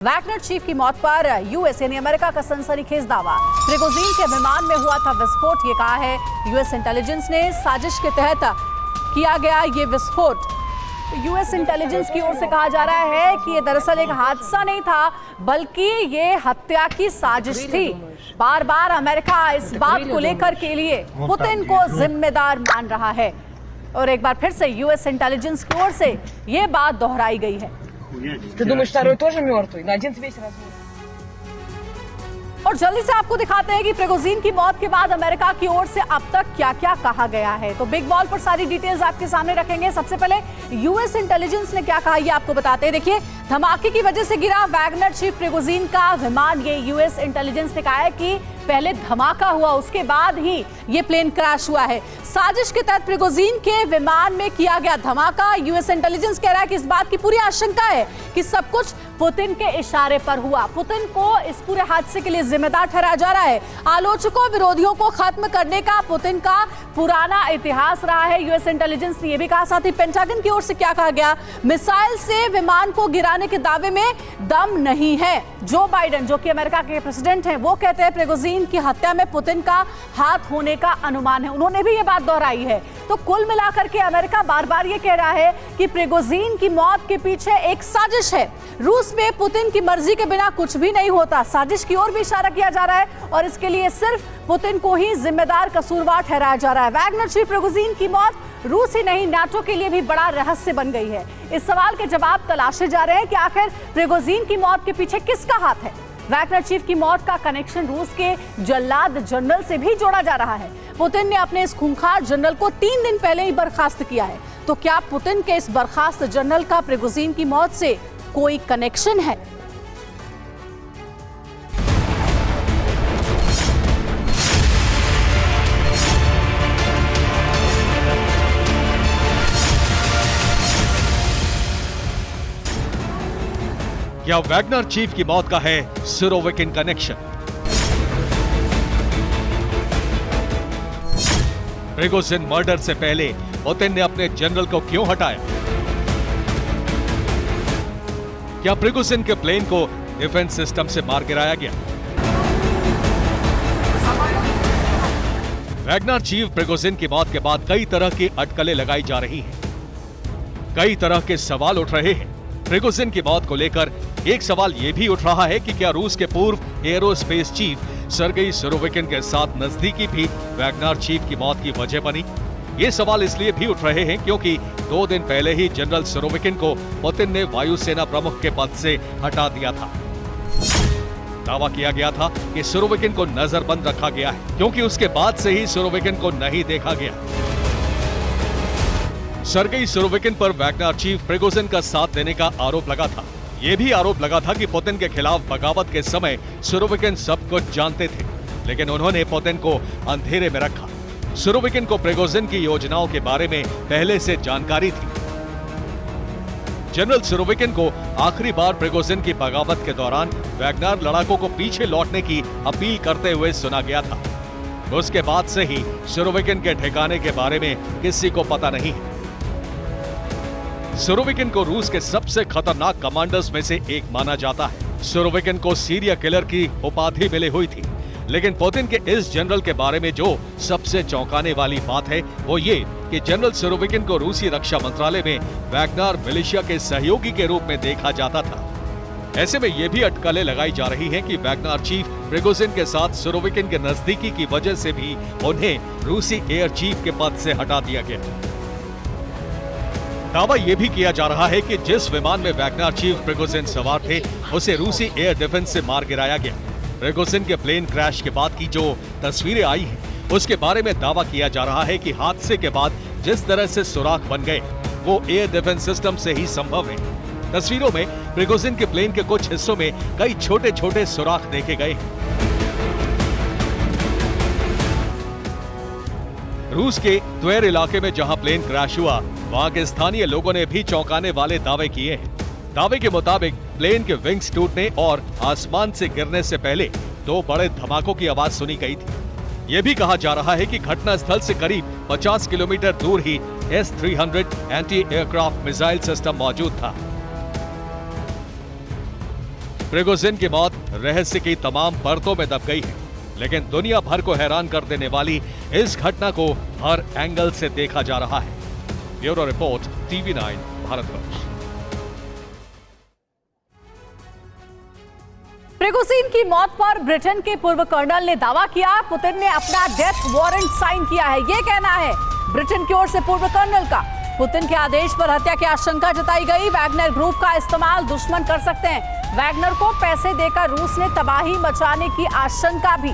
Wagner chief की मौत पर यूएस यानी अमेरिका का सनसनीखेज दावा। प्रिगोजिन के विमान में हुआ था विस्फोट, ये कहा है यूएस इंटेलिजेंस ने। साजिश के तहत किया गया ये विस्फोट। यूएस इंटेलिजेंस की ओर से कहा जा रहा है कि ये दरअसल एक हादसा नहीं था, बल्कि ये हत्या की साजिश थी। बार बार अमेरिका इस बात को लेकर के लिए पुतिन को जिम्मेदार मान रहा है और एक बार फिर से यूएस इंटेलिजेंस की ओर से ये बात दोहराई गई है। Ты думаешь, второй тоже мертвый? На один весь разбил. और जल्दी से आपको दिखाते हैं कि प्रिगोजिन की मौत के बाद अमेरिका की ओर से अब तक क्या क्या कहा गया है। तो बिग बॉल पर सारी डिटेल्स आपके सामने रखेंगे। सबसे पहले यूएस इंटेलिजेंस ने क्या कहा ये आपको बताते हैं। देखिए, धमाके की वजह से गिरा वैगनर चीफ प्रिगोजिन का विमान। ये यूएस इंटेलिजेंस ने कहा है कि पहले धमाका हुआ, उसके बाद ही ये प्लेन क्रैश हुआ है। साजिश के तहत प्रिगोजिन के विमान में किया गया धमाका। यूएस इंटेलिजेंस कह रहा है कि इस बात की पूरी आशंका है कि सब कुछ पुतिन के इशारे पर हुआ। पुतिन को इस पूरे हादसे के लिए जिम्मेदार ठहराया जा रहा है। आलोचकों विरोधियों को खत्म करने का पुतिन का पुराना इतिहास रहा है, यूएस इंटेलिजेंस ने यह भी कहा। साथ ही पेंटागन की ओर से क्या कहा गया, मिसाइल से विमान को गिराने के दावे में दम नहीं है। जो बाइडेन, जो कि अमेरिका के प्रेसिडेंट हैं, वो कहते हैं प्रिगोजिन की हत्या में पुतिन का हाथ होने का अनुमान है। उन्होंने भी ये बात दोहराई है। तो कुल मिलाकर के अमेरिका बार बार ये कह रहा है कि प्रिगोजिन की मौत के पीछे एक साजिश है। रूस में पुतिन की मर्जी के बिना कुछ भी नहीं होता। साजिश की ओर भी इशारा किया जा रहा है और इसके लिए सिर्फ पुतिन को ही जिम्मेदार कसूरवार ठहराया जा रहा है। वैगनर चीफ प्रिगोजिन की मौत रूस ही नहीं, नाटो के लिए भी बड़ा रहस्य बन गई है। इस सवाल के जवाब तलाशे जा रहे हैं कि आखिर प्रिगोजिन की मौत के पीछे किसका हाथ है। वैगनर चीफ की मौत का कनेक्शन रूस के जल्लाद जनरल से भी जोड़ा जा रहा है। पुतिन ने अपने इस खूंखार जनरल को 3 दिन पहले ही बर्खास्त किया है। तो क्या पुतिन के इस बर्खास्त जनरल का प्रिगोजिन की मौत से कोई कनेक्शन है? क्या वैगनर चीफ की मौत का है सुरोविकिन कनेक्शन? प्रिगोजिन मर्डर से पहले पुतिन ने अपने जनरल को क्यों हटाया? क्या प्रिगोजिन के प्लेन को डिफेंस सिस्टम से मार गिराया गया? वैगनर चीफ प्रिगोजिन की मौत के बाद कई तरह की अटकलें लगाई जा रही हैं। कई तरह के सवाल उठ रहे हैं। प्रिगोजिन की मौत को लेकर एक सवाल यह भी उठ रहा है कि क्या रूस के पूर्व एयरोस्पेस चीफ सर्गेई सुरोविकिन के साथ नजदीकी भी वैगनर चीफ की मौत की वजह बनी? ये सवाल इसलिए भी उठ रहे हैं क्योंकि 2 दिन पहले ही जनरल सुरोविकिन को पुतिन ने वायुसेना प्रमुख के पद से हटा दिया था। दावा किया गया था कि सुरोविकिन को नजरबंद रखा गया है क्योंकि उसके बाद से ही सुरोविकिन को नहीं देखा गया। सर्गेई सुरोविकिन पर वैगनर चीफ प्रिगोजिन का साथ देने का आरोप लगा था। यह भी आरोप लगा था कि पुतिन के खिलाफ बगावत के समय सुरोविकिन सब कुछ जानते थे, लेकिन उन्होंने पुतिन को अंधेरे में रखा। सुरोविकिन को प्रिगोजिन की योजनाओं के बारे में पहले से जानकारी थी। जनरल सुरोविकिन को आखिरी बार प्रिगोजिन की बगावत के दौरान वैगनर लड़ाकों को पीछे लौटने की अपील करते हुए सुना गया था। उसके बाद से ही सुरोविकिन के ठिकाने के बारे में किसी को पता नहीं है। सुरोविकिन को रूस के सबसे खतरनाक कमांडर्स में से एक माना जाता है। सुरोविकिन को सीरिया किलर की उपाधि मिली हुई थी, लेकिन पुतिन के इस जनरल के बारे में जो सबसे चौंकाने वाली बात है वो ये कि जनरल सुरोविकिन को रूसी रक्षा मंत्रालय में वैगनर मिलिशिया के सहयोगी के रूप में देखा जाता था। ऐसे में ये भी अटकलें लगाई जा रही हैं कि वैगनर चीफ प्रिगोजिन के साथ सुरोविकिन के नजदीकी की वजह से भी उन्हें रूसी एयर चीफ के पद से हटा दिया गया। दावा यह भी किया जा रहा है कि जिस विमान में वैगनर चीफ प्रिगोजिन सवार थे उसे रूसी एयर डिफेंस से मार गिराया गया। प्रिगोजिन के प्लेन क्रैश के बाद की जो तस्वीरें आई हैं, उसके बारे में दावा किया जा रहा है कि हादसे के बाद जिस तरह से सुराख बन गए वो एयर डिफेंस सिस्टम से ही संभव है। तस्वीरों में प्रिगोजिन के प्लेन के कुछ हिस्सों में कई छोटे छोटे सुराख देखे गए। रूस के त्वेर इलाके में जहां प्लेन क्रैश हुआ, वहां के स्थानीय लोगों ने भी चौंकाने वाले दावे किए हैं। दावे के मुताबिक प्लेन के विंग्स टूटने और आसमान से गिरने से पहले 2 बड़े धमाकों की आवाज सुनी गई थी। यह भी कहा जा रहा है कि घटनास्थल से करीब 50 किलोमीटर दूर ही S-300 anti aircraft missile system मौजूद था। प्रिगोजिन की मौत रहस्य की तमाम परतों में दब गई है, लेकिन दुनिया भर को हैरान कर देने वाली इस घटना को हर एंगल से देखा जा रहा है। Bureau report, TV9 Bharatvarsh. Prigozhin की मौत पर ब्रिटेन के पूर्व कर्नल ने दावा किया, पुतिन ने अपना डेथ वारंट साइन किया है, ये कहना है ब्रिटेन की ओर से पूर्व कर्नल का। पुतिन के आदेश पर हत्या की आशंका जताई गई। वैगनर ग्रुप का इस्तेमाल दुश्मन कर सकते हैं। वैगनर को पैसे देकर रूस ने तबाही मचाने की आशंका भी